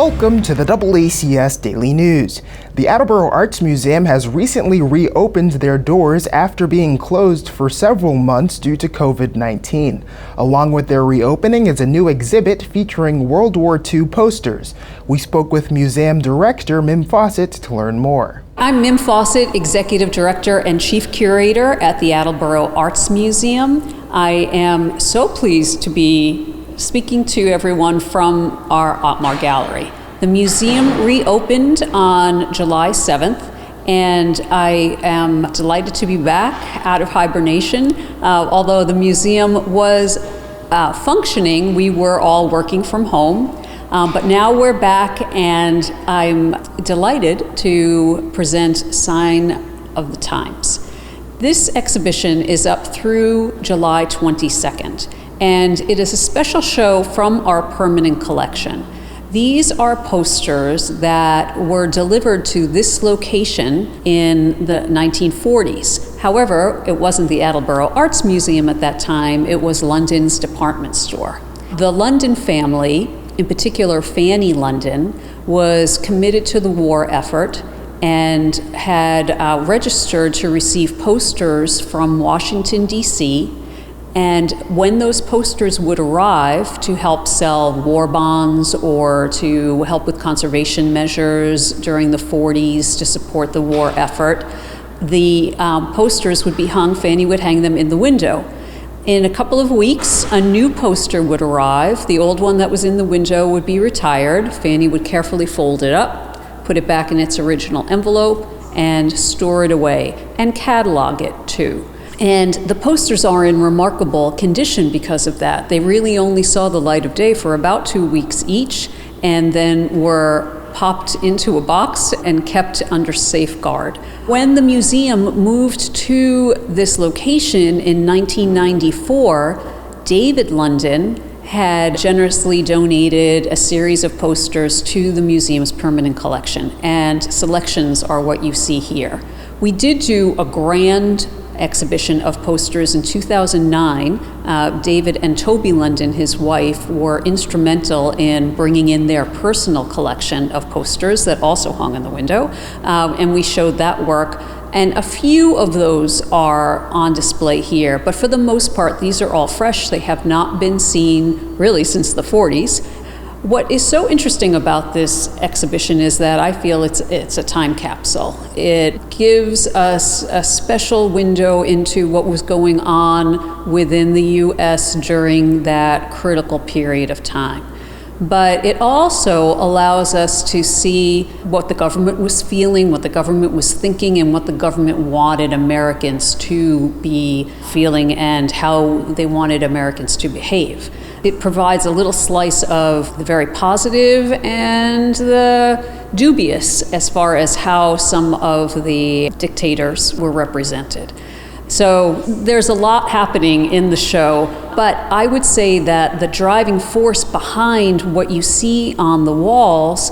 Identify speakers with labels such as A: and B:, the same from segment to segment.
A: Welcome to the WWII Daily News. The Attleboro Arts Museum has recently reopened their doors after being closed for several months due to COVID-19. Along with their reopening is a new exhibit featuring World War II posters. We spoke with museum director Mim Fawcett to learn more.
B: I'm Mim Fawcett, Executive Director and Chief Curator at the Attleboro Arts Museum. I am so pleased to be speaking to everyone from our Otmar Gallery. The museum reopened on July 7th, and I am delighted to be back out of hibernation. Although the museum was functioning, we were all working from home. But now we're back, and I'm delighted to present Sign of the Times. This exhibition is up through July 22nd. And it is a special show from our permanent collection. These are posters that were delivered to this location in the 1940s. However, it wasn't the Attleboro Arts Museum at that time, it was London's department store. The London family, in particular Fanny London, was committed to the war effort and had registered to receive posters from Washington, D.C., and when those posters would arrive to help sell war bonds or to help with conservation measures during the 40s to support the war effort, the posters would be hung, Fanny would hang them in the window. In a couple of weeks, a new poster would arrive. The old one that was in the window would be retired. Fanny would carefully fold it up, put it back in its original envelope, and store it away, and catalog it too. And the posters are in remarkable condition because of that. They really only saw the light of day for about 2 weeks each, and then were popped into a box and kept under safeguard. When the museum moved to this location in 1994, David London had generously donated a series of posters to the museum's permanent collection, and selections are what you see here. We did do a grand exhibition of posters in 2009. David and Toby London, his wife, were instrumental in bringing in their personal collection of posters that also hung in the window, and we showed that work. And a few of those are on display here, but for the most part, these are all fresh. They have not been seen really since the 40s. What is so interesting about this exhibition is that I feel it's a time capsule. It gives us a special window into what was going on within the U.S. during that critical period of time. But it also allows us to see what the government was feeling, what the government was thinking, and what the government wanted Americans to be feeling and how they wanted Americans to behave. It provides a little slice of the very positive and the dubious as far as how some of the dictators were represented. So there's a lot happening in the show, but I would say that the driving force behind what you see on the walls,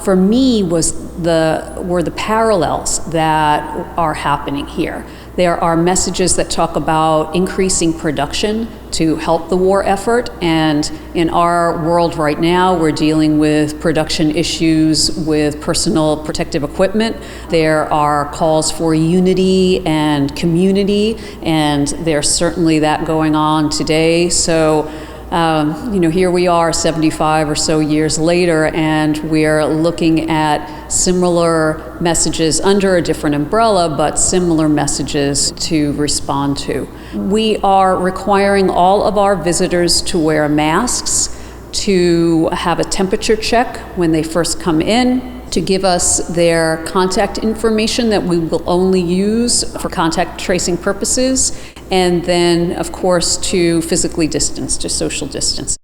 B: for me, were the parallels that are happening here. There are messages that talk about increasing production to help the war effort, and in our world right now, we're dealing with production issues with personal protective equipment. There are calls for unity and community, and there's certainly that going on today. So, here we are 75 or so years later, and we're looking at similar messages under a different umbrella, but similar messages to respond to. We are requiring all of our visitors to wear masks, to have a temperature check when they first come in, to give us their contact information that we will only use for contact tracing purposes, and then, of course, to physically distance, to social distance.